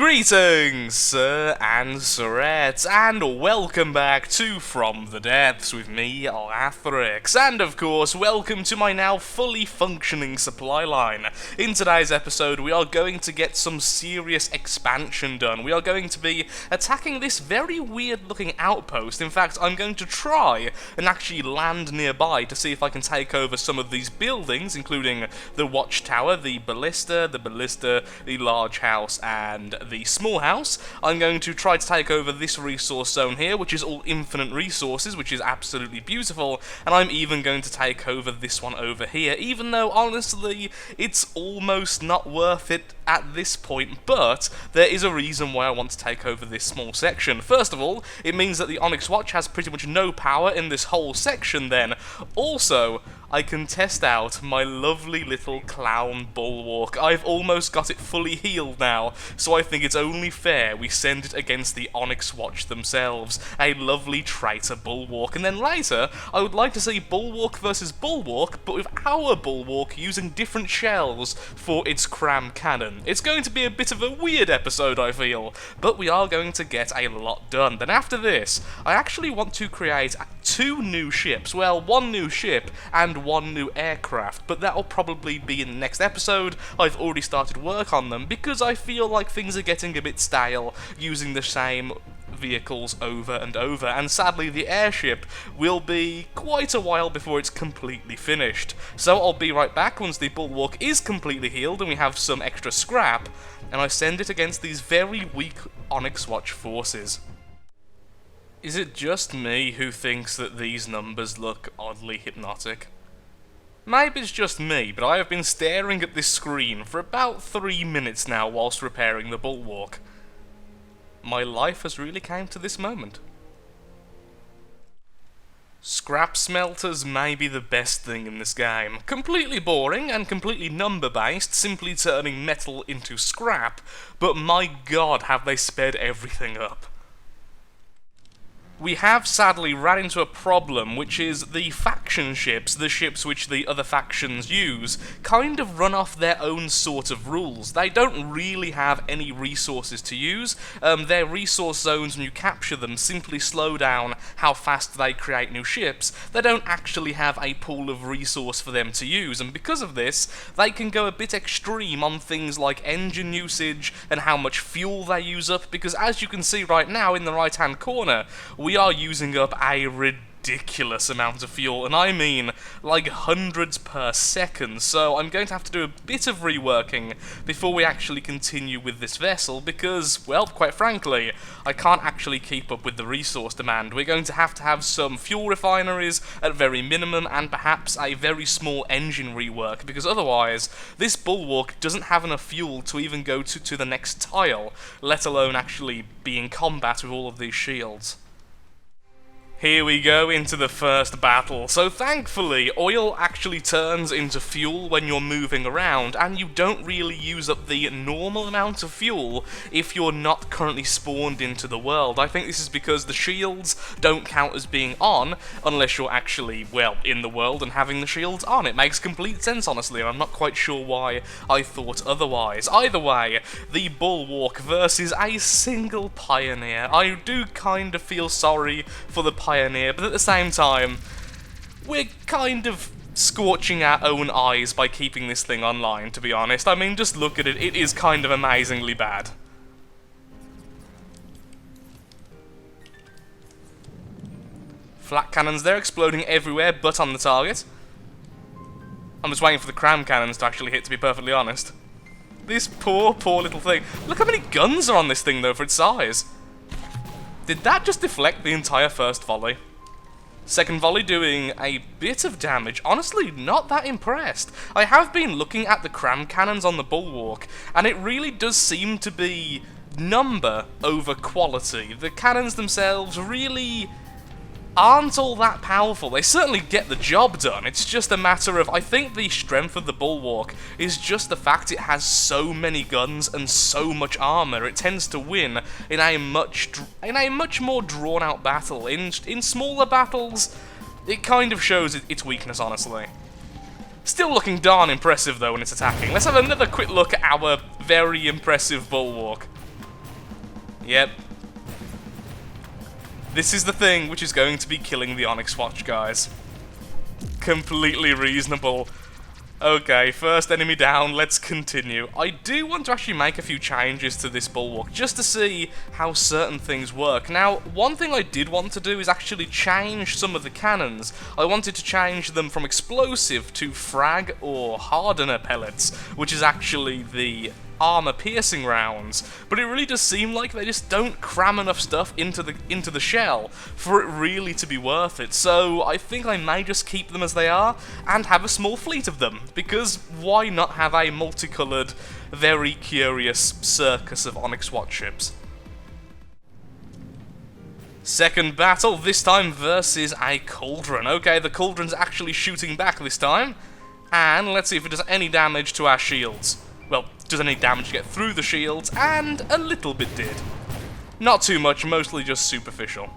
Greetings, sir and sirettes, and welcome back to From the Depths with me, Lathrix, and of course, welcome to my now fully functioning supply line. In today's episode, we are going to get some serious expansion done. We are going to be attacking this very weird-looking outpost. In fact, I'm going to try and actually land nearby to see if I can take over some of these buildings, including the watchtower, the ballista, the large house, and the small house. I'm going to try to take over this resource zone here, which is all infinite resources, which is absolutely beautiful, and I'm even going to take over this one over here, even though, honestly, it's almost not worth it at this point, but there is a reason why I want to take over this small section. First of all, it means that the Onyx watch has pretty much no power in this whole section then. Also, I can test out my lovely little clown bulwark. I've almost got it fully healed now, so I think it's only fair we send it against the Onyx watch themselves. A lovely traitor bulwark. And then later, I would like to see bulwark versus bulwark, but with our bulwark using different shells for its cram cannon. It's going to be a bit of a weird episode, I feel, but we are going to get a lot done. Then after this, I actually want to create 2 new ships. Well, 1 new ship and 1 new aircraft, but that'll probably be in the next episode. I've already started work on them because I feel like things are getting a bit stale using the same vehicles over and over, and sadly the airship will be quite a while before it's completely finished. So I'll be right back once the bulwark is completely healed and we have some extra scrap, and I send it against these very weak Onyx Watch forces. Is it just me who thinks that these numbers look oddly hypnotic? Maybe it's just me, but I have been staring at this screen for about 3 minutes now whilst repairing the bulwark. My life has really came to this moment. Scrap smelters may be the best thing in this game. Completely boring and completely number-based, simply turning metal into scrap, but my god have they sped everything up. We have sadly ran into a problem, which is the faction ships, the ships which the other factions use, kind of run off their own sort of rules. They don't really have any resources to use. Their resource zones, when you capture them, simply slow down how fast they create new ships. They don't actually have a pool of resource for them to use, and because of this, they can go a bit extreme on things like engine usage and how much fuel they use up, because as you can see right now in the right-hand corner, we are using up a ridiculous amount of fuel, and I mean like hundreds per second, so I'm going to have to do a bit of reworking before we actually continue with this vessel, because, well, quite frankly, I can't actually keep up with the resource demand. We're going to have some fuel refineries at very minimum, and perhaps a very small engine rework, because otherwise this bulwark doesn't have enough fuel to even go to the next tile, let alone actually be in combat with all of these shields. Here we go into the first battle. So thankfully, oil actually turns into fuel when you're moving around, and you don't really use up the normal amount of fuel if you're not currently spawned into the world. I think this is because the shields don't count as being on unless you're actually, well, in the world and having the shields on. It makes complete sense, honestly, and I'm not quite sure why I thought otherwise. Either way, the bulwark versus a single pioneer. I do kind of feel sorry for the pioneer, but at the same time, we're kind of scorching our own eyes by keeping this thing online, to be honest. I mean, just look at it, it is kind of amazingly bad. Flat cannons, they're exploding everywhere but on the target. I'm just waiting for the cram cannons to actually hit, to be perfectly honest. This poor little thing. Look how many guns are on this thing, though, for its size. Did that just deflect the entire first volley? Second volley doing a bit of damage. Honestly, not that impressed. I have been looking at the cram cannons on the bulwark, and it really does seem to be number over quality. The cannons themselves really aren't all that powerful. They certainly get the job done. It's just a matter of, I think the strength of the bulwark is just the fact it has so many guns and so much armor. It tends to win in a much more drawn out battle. In smaller battles, it kind of shows its weakness, honestly. Still looking darn impressive though when it's attacking. Let's have another quick look at our very impressive bulwark. Yep. This is the thing which is going to be killing the Onyx Watch, guys. Completely reasonable. Okay, first enemy down, let's continue. I do want to actually make a few changes to this bulwark, just to see how certain things work. Now, one thing I did want to do is actually change some of the cannons. I wanted to change them from explosive to frag or hardener pellets, which is actually the armor-piercing rounds, but it really does seem like they just don't cram enough stuff into the shell for it really to be worth it, so I think I may just keep them as they are and have a small fleet of them, because why not have a multicoloured, very curious circus of Onyx Watch ships. Second battle, this time versus a Cauldron. Okay, the Cauldron's actually shooting back this time, and let's see if it does any damage to our shields. Well, does any damage get through the shields? And a little bit did. Not too much, mostly just superficial.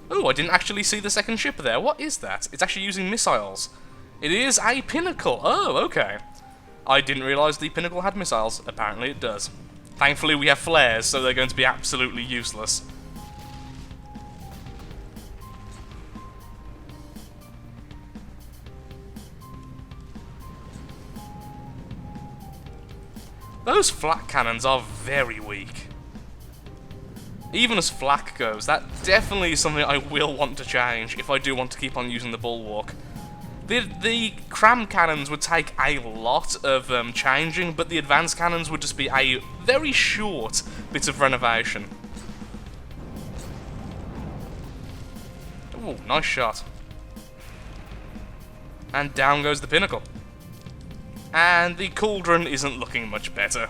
Oh, I didn't actually see the second ship there. What is that? It's actually using missiles. It is a Pinnacle. Oh, okay. I didn't realise the Pinnacle had missiles. Apparently it does. Thankfully we have flares, so they're going to be absolutely useless. Those flak cannons are very weak. Even as flak goes, that definitely is something I will want to change if I do want to keep on using the bulwark. The cram cannons would take a lot of changing, but the advanced cannons would just be a very short bit of renovation. Ooh, nice shot. And down goes the Pinnacle. And the Cauldron isn't looking much better.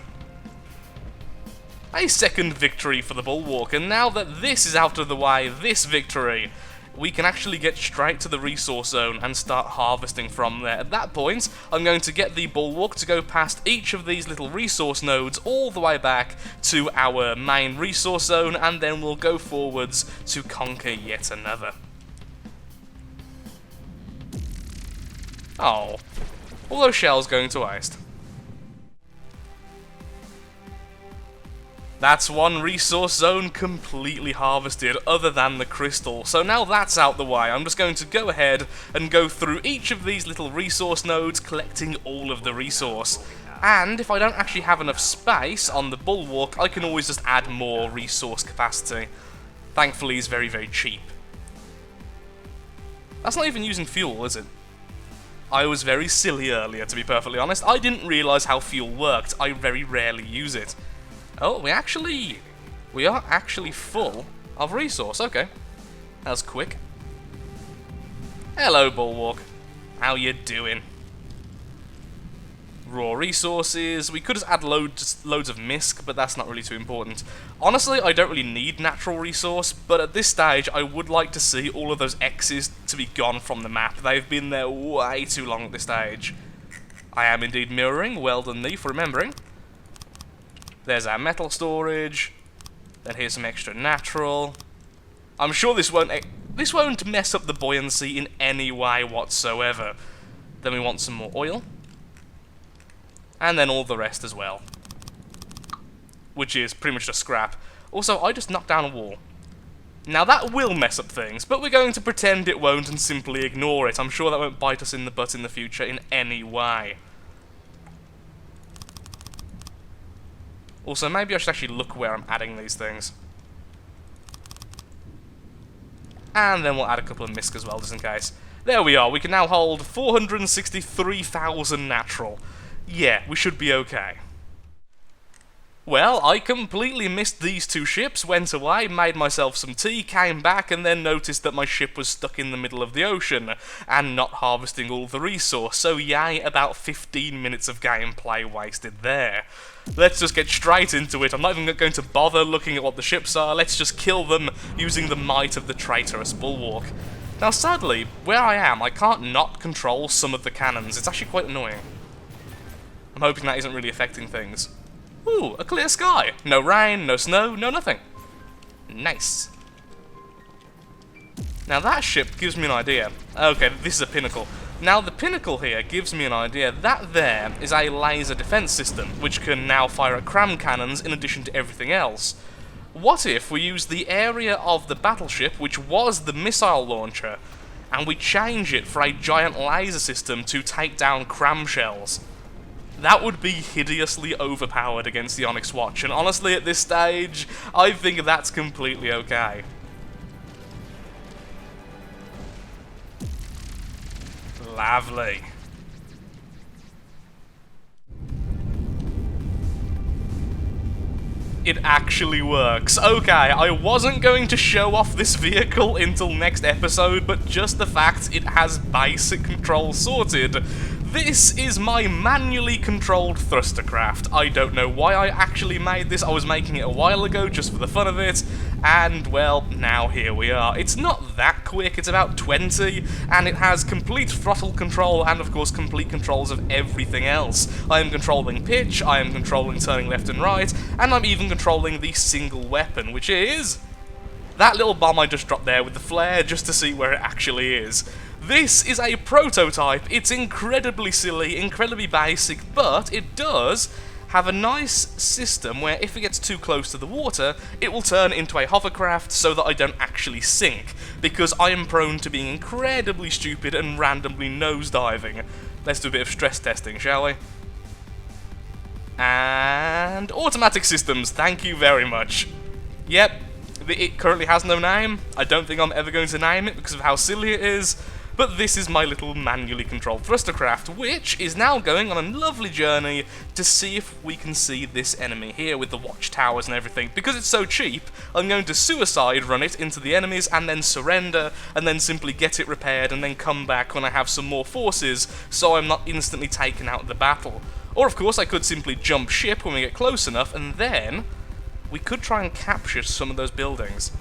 A second victory for the Bulwark, and now that this is out of the way, this victory, we can actually get straight to the resource zone and start harvesting from there. At that point, I'm going to get the Bulwark to go past each of these little resource nodes all the way back to our main resource zone, and then we'll go forwards to conquer yet another. Oh. All those shells going to waste. That's one resource zone completely harvested, other than the crystal. So now that's out the way, I'm just going to go ahead and go through each of these little resource nodes, collecting all of the resource. And if I don't actually have enough space on the Bulwark, I can always just add more resource capacity. Thankfully, it's very, very cheap. That's not even using fuel, is it? I was very silly earlier, to be perfectly honest. I didn't realise how fuel worked. I very rarely use it. Oh, we are actually full of resource. Okay. That was quick. Hello, Bulwark. How you doing? Raw resources. We could just add loads of misc, but that's not really too important. Honestly, I don't really need natural resource, but at this stage, I would like to see all of those X's to be gone from the map. They've been there way too long at this stage. I am indeed mirroring. Well done, me, for remembering. There's our metal storage. Then here's some extra natural. I'm sure this won't mess up the buoyancy in any way whatsoever. Then we want some more oil. And then all the rest as well. Which is pretty much just scrap. Also, I just knocked down a wall. Now that will mess up things, but we're going to pretend it won't and simply ignore it. I'm sure that won't bite us in the butt in the future in any way. Also, maybe I should actually look where I'm adding these things. And then we'll add a couple of misc as well, just in case. There we are, we can now hold 463,000 natural. Yeah, we should be okay. Well, I completely missed these two ships, went away, made myself some tea, came back, and then noticed that my ship was stuck in the middle of the ocean, and not harvesting all the resource, so yay, about 15 minutes of gameplay wasted there. Let's just get straight into it. I'm not even going to bother looking at what the ships are, let's just kill them using the might of the traitorous Bulwark. Now sadly, where I am, I can't not control some of the cannons, it's actually quite annoying. I'm hoping that isn't really affecting things. Ooh, a clear sky. No rain, no snow, no nothing. Nice. Now that ship gives me an idea. Okay, this is a Pinnacle. Now the pinnacle here gives me an idea. That there is a laser defense system, which can now fire at cram cannons in addition to everything else. What if we use the area of the battleship, which was the missile launcher, and we change it for a giant laser system to take down cram shells? That would be hideously overpowered against the Onyx Watch, and honestly at this stage, I think that's completely okay. Lovely. It actually works. Okay, I wasn't going to show off this vehicle until next episode, but just the fact it has basic control sorted. This is my manually controlled thruster craft. I don't know why I actually made this. I was making it a while ago just for the fun of it, and well, now here we are. It's not that quick, it's about 20, and it has complete throttle control and of course complete controls of everything else. I am controlling pitch, I am controlling turning left and right, and I'm even controlling the single weapon, which is that little bomb I just dropped there with the flare, just to see where it actually is. This is a prototype. It's incredibly silly, incredibly basic, but it does have a nice system where if it gets too close to the water, it will turn into a hovercraft so that I don't actually sink, because I am prone to being incredibly stupid and randomly nosediving. Let's do a bit of stress testing, shall we? And automatic systems, thank you very much. Yep, it currently has no name. I don't think I'm ever going to name it because of how silly it is. But this is my little manually controlled thruster craft, which is now going on a lovely journey to see if we can see this enemy here with the watchtowers and everything. Because it's so cheap, I'm going to suicide run it into the enemies and then surrender, and then simply get it repaired and then come back when I have some more forces, so I'm not instantly taken out of the battle. Or of course I could simply jump ship when we get close enough, and then we could try and capture some of those buildings.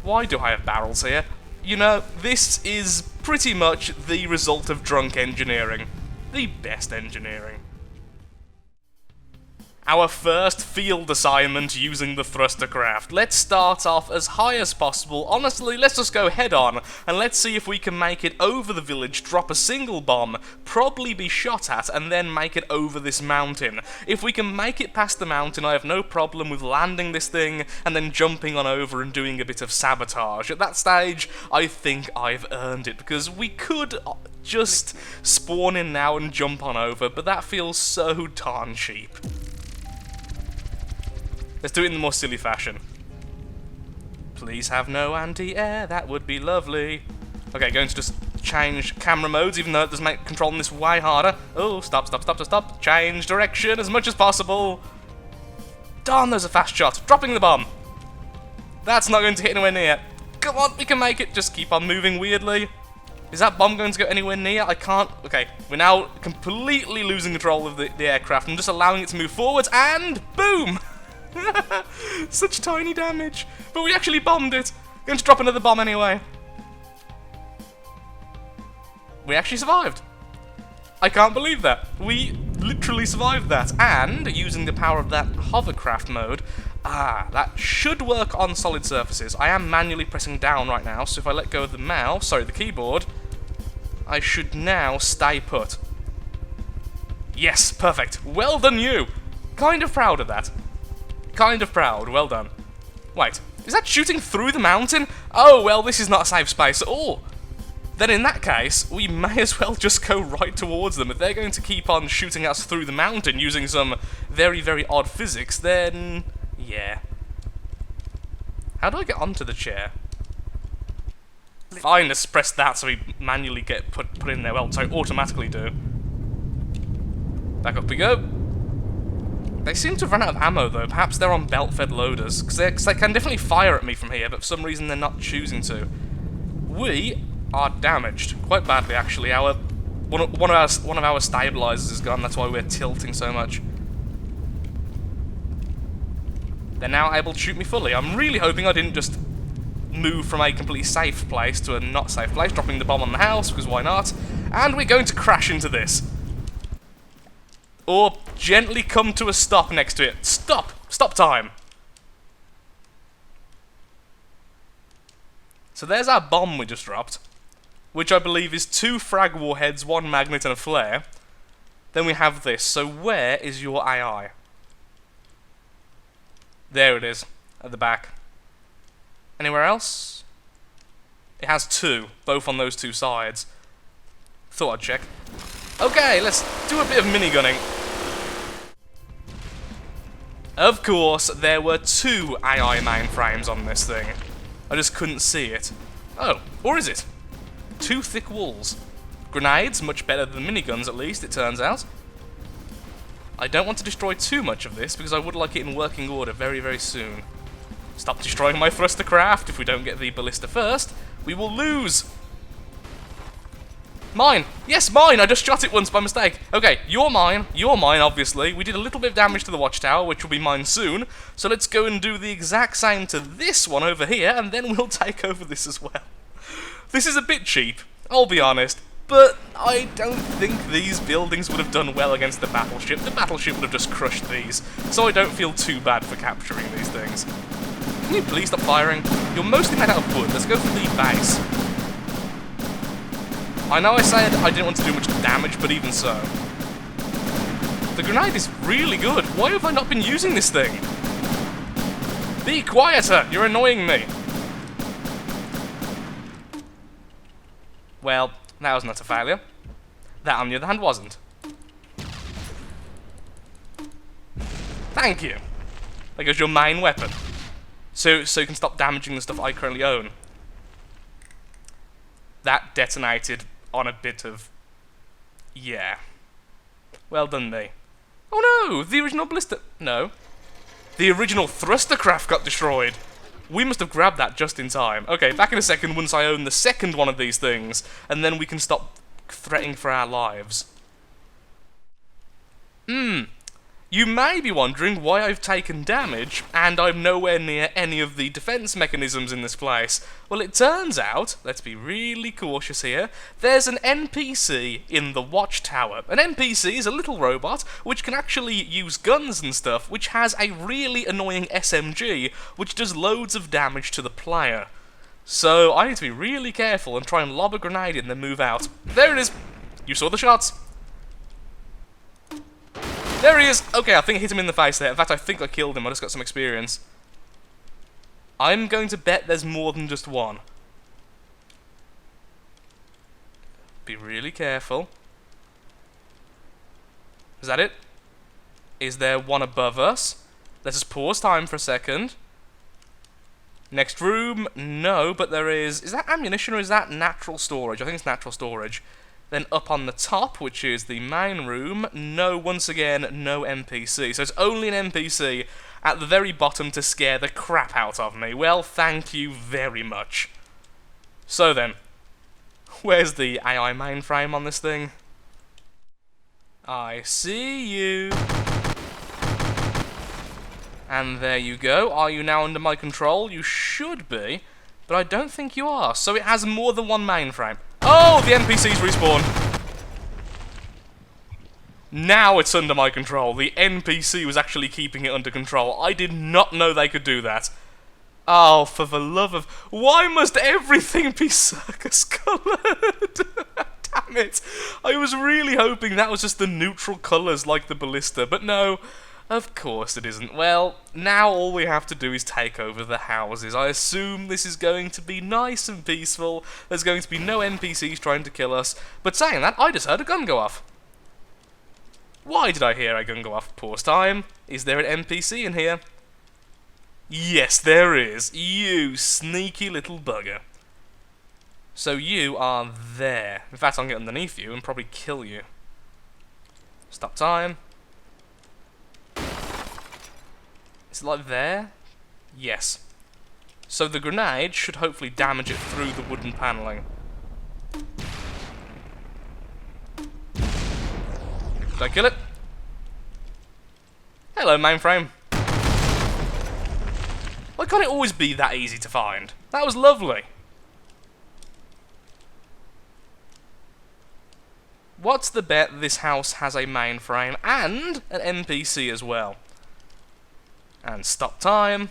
Why do I have barrels here? You know, this is pretty much the result of drunk engineering. The best engineering. Our first field assignment using the thruster craft. Let's start off as high as possible. Honestly, let's just go head on, and let's see if we can make it over the village, drop a single bomb, probably be shot at, and then make it over this mountain. If we can make it past the mountain, I have no problem with landing this thing, and then jumping on over and doing a bit of sabotage. At that stage, I think I've earned it, because we could just spawn in now and jump on over, but that feels so darn cheap. Let's do it in the more silly fashion. Please have no anti-air, that would be lovely. Okay, going to just change camera modes, even though it does make controlling this way harder. Oh, stop. Change direction as much as possible. Darn, there's a fast shot. Dropping the bomb. That's not going to hit anywhere near. Come on, we can make it. Just keep on moving weirdly. Is that bomb going to go anywhere near? I can't. Okay, we're now completely losing control of the aircraft. I'm just allowing it to move forwards, and boom! Such tiny damage. But we actually bombed it. Going to drop another bomb anyway. We actually survived. I can't believe that. We literally survived that. And using the power of that hovercraft mode, that should work on solid surfaces. I am manually pressing down right now, so if I let go of the mouse, sorry, the keyboard, I should now stay put. Yes, perfect. Well done, you. Kind of proud of that. Kind of proud, well done. Wait, is that shooting through the mountain? Oh, well, this is not a safe space at all. Then in that case, we may as well just go right towards them. If they're going to keep on shooting us through the mountain using some very, very odd physics, then yeah. How do I get onto the chair? Fine, let's press that so we manually get put in there. Well, so automatically do. Back up we go. They seem to have run out of ammo, though. Perhaps they're on belt-fed loaders, because they can definitely fire at me from here, but for some reason they're not choosing to. We are damaged quite badly, actually. One of our stabilizers is gone. That's why we're tilting so much. They're now able to shoot me fully. I'm really hoping I didn't just move from a completely safe place to a not safe place, dropping the bomb on the house, because why not? And we're going to crash into this. Or gently come to a stop next to it. Stop! Stop time! So there's our bomb we just dropped. which I believe is 2 frag warheads, 1 magnet and a flare. Then we have this. So where is your AI? There it is, at the back. Anywhere else? It has 2, both on those 2 sides. Thought I'd check. Okay, let's do a bit of minigunning. Of course, there were 2 AI mainframes on this thing. I just couldn't see it. Oh, or is it? 2 thick walls. Grenades, much better than miniguns at least, it turns out. I don't want to destroy too much of this, because I would like it in working order very, very soon. Stop destroying my thruster craft. If we don't get the ballista first, we will lose. Mine! Yes, mine! I just shot it once by mistake. Okay, you're mine, obviously. We did a little bit of damage to the watchtower, which will be mine soon. So let's go and do the exact same to this one over here, and then we'll take over this as well. This is a bit cheap, I'll be honest. But I don't think these buildings would have done well against the battleship. The battleship would have just crushed these. So I don't feel too bad for capturing these things. Can you please stop firing? You're mostly made out of wood. Let's go for the base. I know I said I didn't want to do much damage, but even so. The grenade is really good. Why have I not been using this thing? Be quieter! You're annoying me. Well, that was not a failure. That, on the other hand, wasn't. Thank you. That goes your main weapon. So you can stop damaging the stuff I currently own. That detonated on a bit of... yeah. Well done, me. Oh no! The original ballista... no. The original thruster craft got destroyed. We must have grabbed that just in time. Okay, back in a second once I own the second one of these things, and then we can stop threatening for our lives. You may be wondering why I've taken damage, and I'm nowhere near any of the defense mechanisms in this place. Well, it turns out, let's be really cautious here, there's an NPC in the watchtower. An NPC is a little robot which can actually use guns and stuff, which has a really annoying SMG, which does loads of damage to the player. So I need to be really careful and try and lob a grenade in, then move out. There it is! You saw the shots. There he is! Okay, I think I hit him in the face there. In fact, I think I killed him. I just got some experience. I'm going to bet there's more than just one. Be really careful. Is that it? Is there one above us? Let us pause time for a second. Next room, no, but there is... is that ammunition or is that natural storage? I think it's natural storage. Then up on the top, which is the main room, no, once again, no NPC. So it's only an NPC at the very bottom to scare the crap out of me. Well, thank you very much. So then, where's the AI mainframe on this thing? I see you. And there you go. Are you now under my control? You should be, but I don't think you are. So it has more than one mainframe. Oh, the NPCs respawn. Now it's under my control. The NPC was actually keeping it under control. I did not know they could do that. Oh, for the love of... why must everything be circus-coloured? Damn it. I was really hoping that was just the neutral colours like the ballista, but no... of course it isn't. Well, now all we have to do is take over the houses. I assume this is going to be nice and peaceful. There's going to be no NPCs trying to kill us. But saying that, I just heard a gun go off. Why did I hear a gun go off? Pause time. Is there an NPC in here? Yes, there is. You sneaky little bugger. So you are there. In fact, I'll get underneath you and probably kill you. Stop time. Is it like there? Yes. So the grenade should hopefully damage it through the wooden panelling. Did I kill it? Hello, mainframe. Why can't it always be that easy to find? That was lovely. What's the bet this house has a mainframe and an NPC as well? And stop time.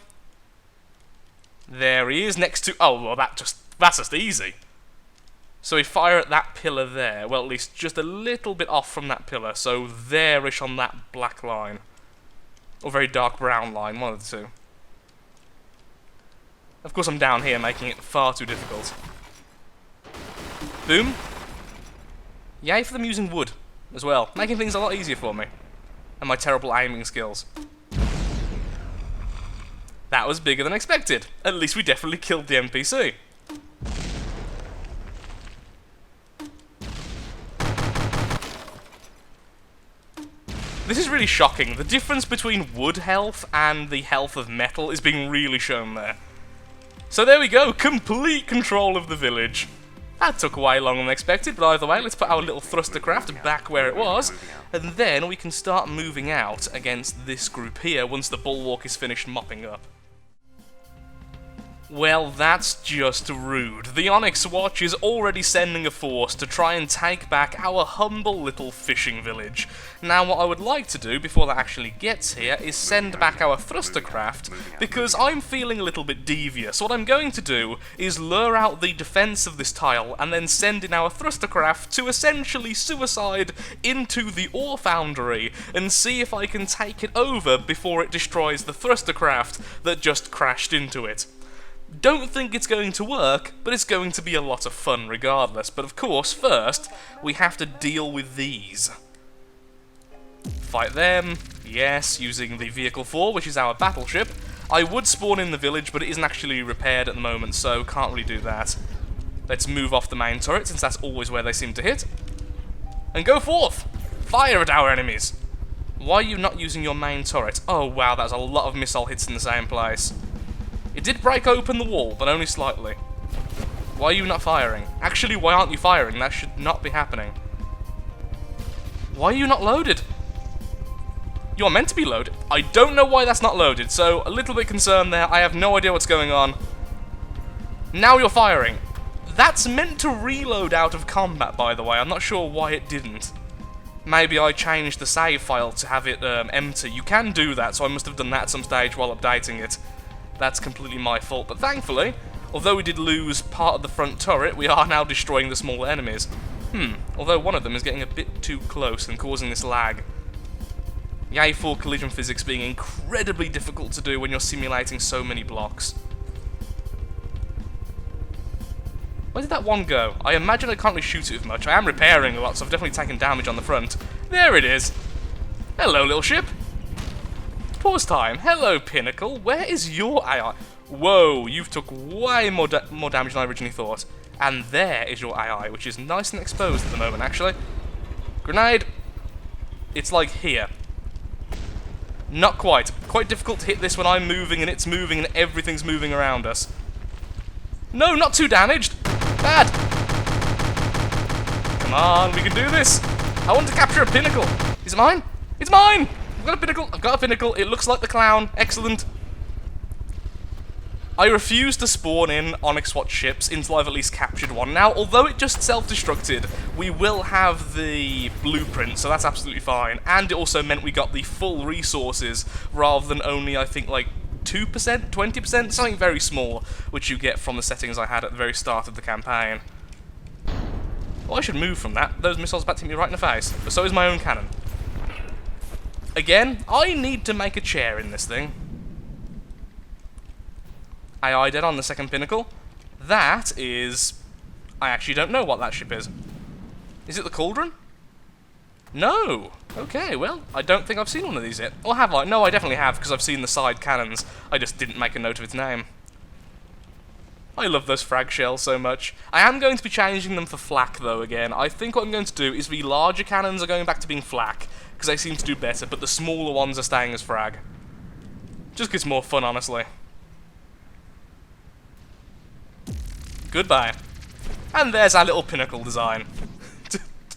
There he is next to... oh, well, that's just easy. So we fire at that pillar there, well at least just a little bit off from that pillar, so there-ish on that black line. Or very dark brown line, one of the two. Of course I'm down here making it far too difficult. Boom. Yay for them using wood as well, making things a lot easier for me. And my terrible aiming skills. That was bigger than expected. At least we definitely killed the NPC. This is really shocking. The difference between wood health and the health of metal is being really shown there. So there we go, complete control of the village. That took way longer than expected, but either way, let's put our little thruster craft back where it was, and then we can start moving out against this group here once the bulwark is finished mopping up. Well, that's just rude. The Onyx Watch is already sending a force to try and take back our humble little fishing village. Now, what I would like to do before that actually gets here is send back our thruster craft, because I'm feeling a little bit devious. What I'm going to do is lure out the defense of this tile and then send in our thruster craft to essentially suicide into the ore foundry and see if I can take it over before it destroys the thruster craft that just crashed into it. Don't think it's going to work, but it's going to be a lot of fun regardless. But of course, first, we have to deal with these. Fight them, yes, using the Vehicle 4, which is our battleship. I would spawn in the village, but it isn't actually repaired at the moment, so can't really do that. Let's move off the main turret, since that's always where they seem to hit. And go forth! Fire at our enemies! Why are you not using your main turret? Oh wow, that was a lot of missile hits in the same place. It did break open the wall, but only slightly. Why are you not firing? Actually, why aren't you firing? That should not be happening. Why are you not loaded? You are meant to be loaded. I don't know why that's not loaded, so a little bit concerned there. I have no idea what's going on. Now you're firing. That's meant to reload out of combat, by the way. I'm not sure why it didn't. Maybe I changed the save file to have it empty. You can do that, so I must have done that at some stage while updating it. That's completely my fault, but thankfully, although we did lose part of the front turret, we are now destroying the smaller enemies. Although one of them is getting a bit too close and causing this lag. Yay for collision physics being incredibly difficult to do when you're simulating so many blocks. Where did that one go? I imagine I can't really shoot it with much. I am repairing a lot, so I've definitely taken damage on the front. There it is! Hello, little ship! Pause time. Hello, Pinnacle. Where is your AI? Whoa, you've took way more damage than I originally thought. And there is your AI, which is nice and exposed at the moment, actually. Grenade. It's like here. Not quite. Quite difficult to hit this when I'm moving and it's moving and everything's moving around us. No, not too damaged. Bad. Come on, we can do this. I want to capture a Pinnacle. Is it mine? It's mine! I've got a Pinnacle. I've got a Pinnacle. It looks like the clown. Excellent. I refuse to spawn in Onyx Watch ships until I've at least captured one. Now, although it just self-destructed, we will have the blueprint, so that's absolutely fine. And it also meant we got the full resources, rather than only, I think, like 2%, 20%, something very small, which you get from the settings I had at the very start of the campaign. Well, I should move from that. Those missiles about to hit me right in the face. But so is my own cannon. Again, I need to make a chair in this thing. AI dead on the second Pinnacle. That is... I actually don't know what that ship is. Is it the Cauldron? No! Okay, well, I don't think I've seen one of these yet. Or have I? No, I definitely have, because I've seen the side cannons. I just didn't make a note of its name. I love those frag shells so much. I am going to be changing them for flak, though, again. I think what I'm going to do is the larger cannons are going back to being flak, because they seem to do better, but the smaller ones are staying as frag. Just gets more fun, honestly. Goodbye. And there's our little Pinnacle design.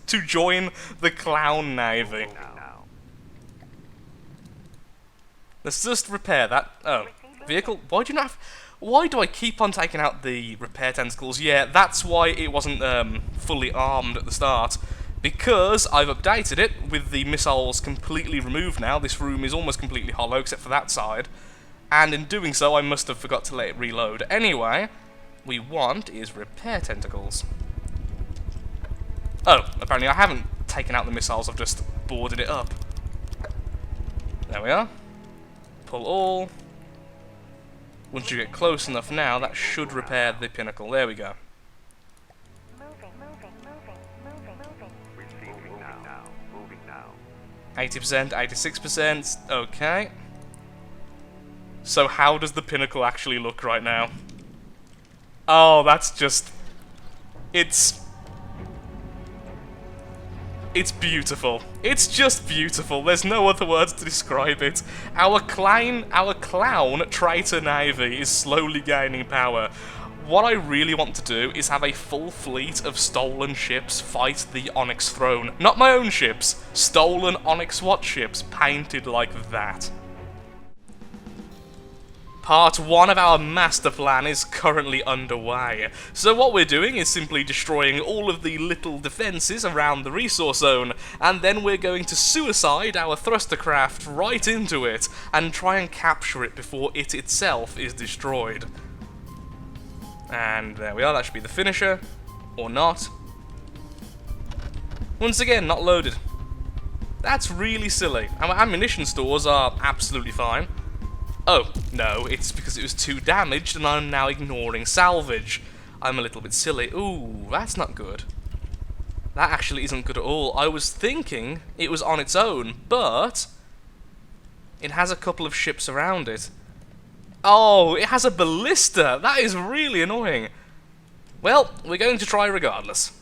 to join the Clown Navy. Let's just repair that. Oh, vehicle? Why do you not have... Why do I keep on taking out the repair tentacles? Yeah, that's why it wasn't fully armed at the start. Because I've updated it with the missiles completely removed now. This room is almost completely hollow except for that side. And in doing so, I must have forgot to let it reload. Anyway, we want is repair tentacles. Oh, apparently I haven't taken out the missiles, I've just boarded it up. There we are. Pull all. Once you get close enough now, that should repair the pinnacle. There we go. 80%, 86%, okay. So how does the pinnacle actually look right now? Oh, that's just... It's beautiful. It's just beautiful. There's no other words to describe it. Our clown traitor navy is slowly gaining power. What I really want to do is have a full fleet of stolen ships fight the Onyx throne. Not my own ships. Stolen Onyx Watch ships painted like that. Part 1 of our master plan is currently underway. So what we're doing is simply destroying all of the little defences around the resource zone, and then we're going to suicide our thruster craft right into it, and try and capture it before it itself is destroyed. And there we are, that should be the finisher. Or not. Once again, not loaded. That's really silly. Our ammunition stores are absolutely fine. Oh, no, it's because it was too damaged and I'm now ignoring salvage. I'm a little bit silly. Ooh, that's not good. That actually isn't good at all. I was thinking it was on its own, but it has a couple of ships around it. Oh, it has a ballista. That is really annoying. Well, we're going to try regardless.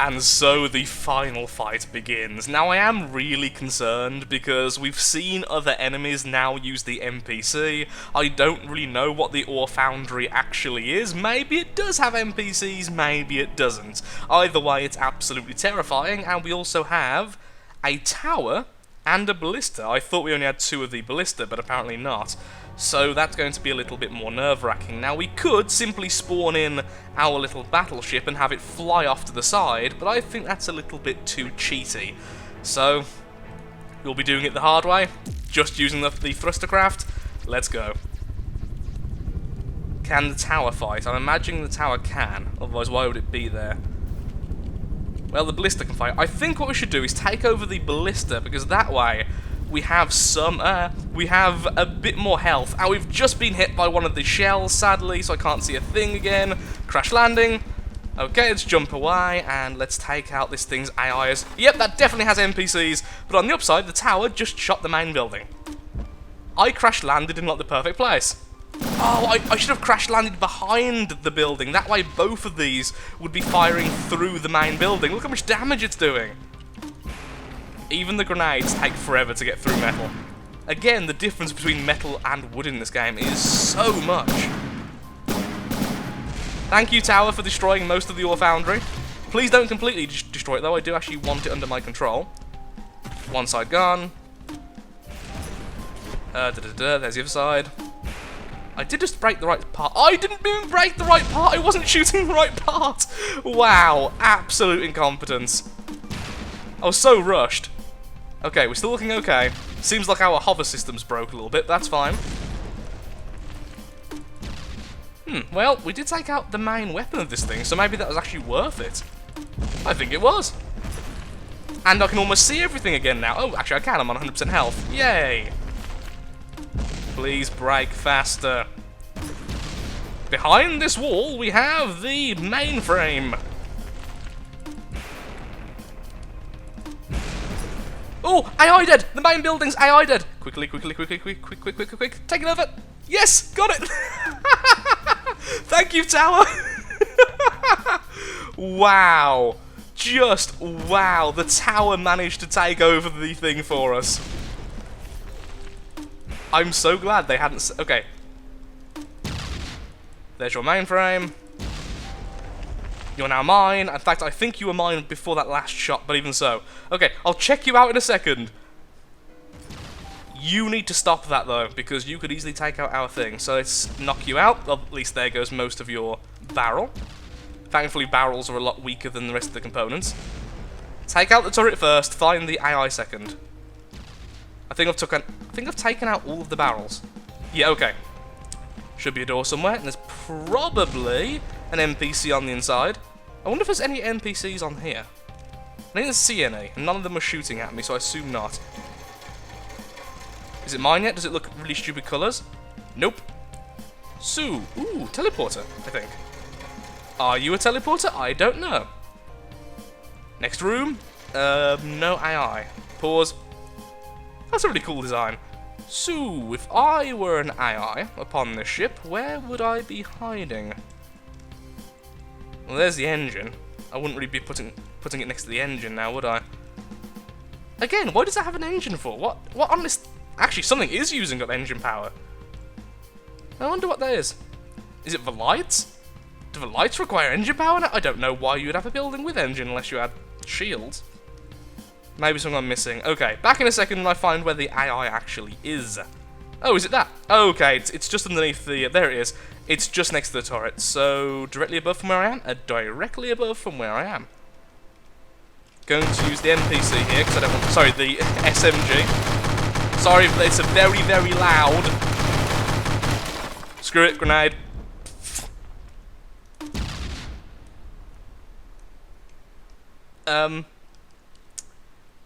And so the final fight begins. Now I am really concerned because we've seen other enemies now use the NPC. I don't really know what the ore foundry actually is. Maybe it does have NPCs, maybe it doesn't. Either way, it's absolutely terrifying, and we also have a tower and a ballista. I thought we only had 2 of the ballista, but apparently not. So that's going to be a little bit more nerve-wracking. Now we could simply spawn in our little battleship and have it fly off to the side, but I think that's a little bit too cheaty. So we'll be doing it the hard way, just using the thruster craft. Let's go. Can the tower fight? I'm imagining the tower can, otherwise why would it be there? Well, the ballista can fight. I think what we should do is take over the ballista, because that way we have we have a bit more health. And we've just been hit by one of the shells, sadly, so I can't see a thing again. Crash landing. Okay, let's jump away, and let's take out this thing's AIs. Yep, that definitely has NPCs, but on the upside, the tower just shot the main building. I crash landed in, like, the perfect place. Oh, I should have crash landed behind the building. That way both of these would be firing through the main building. Look how much damage it's doing. Even the grenades take forever to get through metal. Again, the difference between metal and wood in this game is so much. Thank you, tower, for destroying most of the ore foundry. Please don't completely destroy it, though. I do actually want it under my control. One side gone. There's the other side. I did just break the right part. I didn't even break the right part. I wasn't shooting the right part. Wow, absolute incompetence. I was so rushed. Okay, we're still looking okay. Seems like our hover system's broke a little bit. That's fine. Well, we did take out the main weapon of this thing, so maybe that was actually worth it. I think it was. And I can almost see everything again now. Oh, actually I can. I'm on 100% health. Yay. Please break faster. Behind this wall, we have the mainframe. Oh, AI dead! The main building's AI dead! Quick. Take it over! Yes! Got it! Thank you, tower! Wow. Just wow. The tower managed to take over the thing for us. I'm so glad they hadn't... Okay. There's your mainframe. You're now mine. In fact, I think you were mine before that last shot, but even so. Okay, I'll check you out in a second. You need to stop that, though, because you could easily take out our thing. So let's knock you out. Well, at least there goes most of your barrel. Thankfully, barrels are a lot weaker than the rest of the components. Take out the turret first, find the AI second. I think I've taken out all of the barrels. Yeah, okay. Should be a door somewhere, and there's probably an NPC on the inside. I wonder if there's any NPCs on here. I didn't see any, and none of them were shooting at me, so I assume not. Is it mine yet? Does it look really stupid colours? Nope. Sue. Ooh, teleporter, I think. Are you a teleporter? I don't know. Next room. No AI. Pause. That's a really cool design. Sue, if I were an AI upon this ship, where would I be hiding? Well, there's the engine. I wouldn't really be putting it next to the engine now, would I? Again, why does that have an engine for? What on this... Actually, something is using up engine power. I wonder what that is. Is it the lights? Do the lights require engine power now? I don't know why you'd have a building with engine unless you had shields. Maybe something I'm missing. Okay, back in a second when I find where the AI actually is. Oh, is it that? Oh, okay, it's just underneath the... there it is. It's just next to the turret. So, directly above from where I am? Directly above from where I am. Going to use the NPC here, because I don't want... Sorry, the SMG. Sorry, but it's a very, very loud... Screw it, grenade.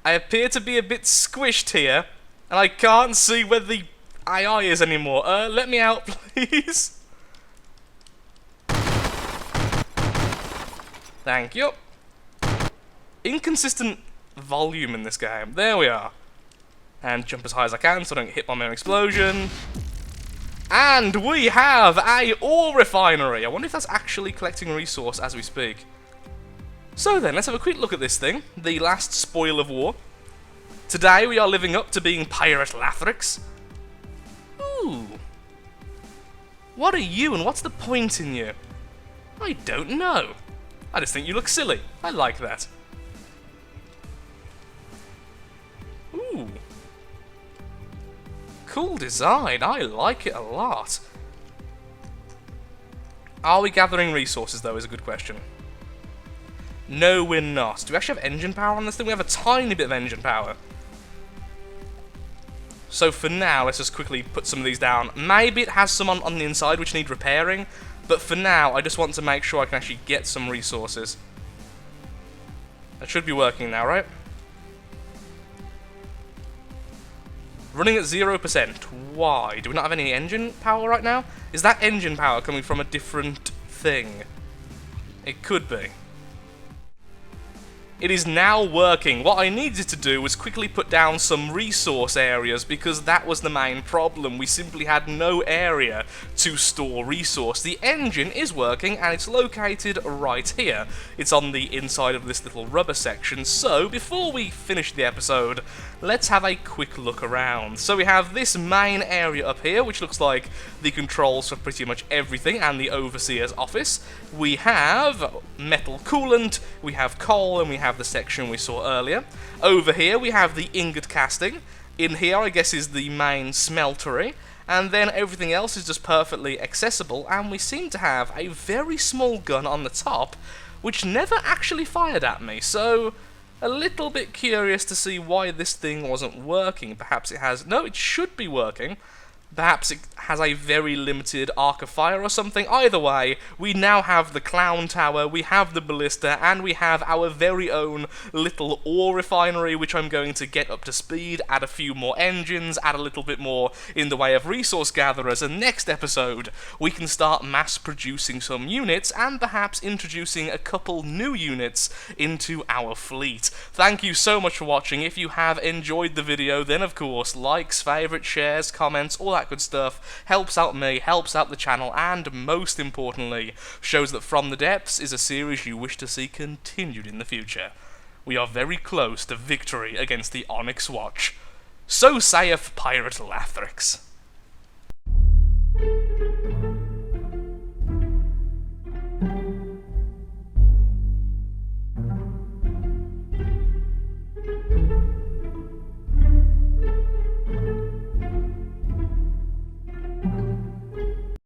I appear to be a bit squished here, and I can't see where the AI is anymore. Let me out, please. Thank you. Inconsistent volume in this game. There we are. And jump as high as I can so I don't get hit by my own explosion. And we have a ore refinery. I wonder if that's actually collecting resource as we speak. So then, let's have a quick look at this thing. The last spoil of war. Today we are living up to being Pirate Lathrix. Ooh. What are you and what's the point in you? I don't know. I just think you look silly. I like that. Ooh. Cool design. I like it a lot. Are we gathering resources, though, is a good question. No, we're not. Do we actually have engine power on this thing? We have a tiny bit of engine power. So for now, let's just quickly put some of these down. Maybe it has some on the inside which need repairing, but for now, I just want to make sure I can actually get some resources. That should be working now, right? Running at 0%. Why? Do we not have any engine power right now? Is that engine power coming from a different thing? It could be. It is now working. What I needed to do was quickly put down some resource areas because that was the main problem. We simply had no area to store resource. The engine is working and it's located right here. It's on the inside of this little rubber section. So before we finish the episode, let's have a quick look around. So we have this main area up here, which looks like the controls for pretty much everything and the overseer's office. We have metal coolant, we have coal, and we have the section we saw earlier. Over here we have the ingot casting. In here I guess is the main smeltery. And then everything else is just perfectly accessible, and we seem to have a very small gun on the top, which never actually fired at me, so a little bit curious to see why this thing wasn't working. Perhaps it has... No, it should be working. Perhaps it has a very limited arc of fire or something. Either way, we now have the clown tower, we have the ballista, and we have our very own little ore refinery, which I'm going to get up to speed, add a few more engines, add a little bit more in the way of resource gatherers, and next episode we can start mass producing some units and perhaps introducing a couple new units into our fleet. Thank you so much for watching. If you have enjoyed the video, then of course, likes, favourites, shares, comments, all that good stuff helps out me, helps out the channel, and most importantly, shows that From the Depths is a series you wish to see continued in the future. We are very close to victory against the Onyx Watch. So saith Pirate Lathrix.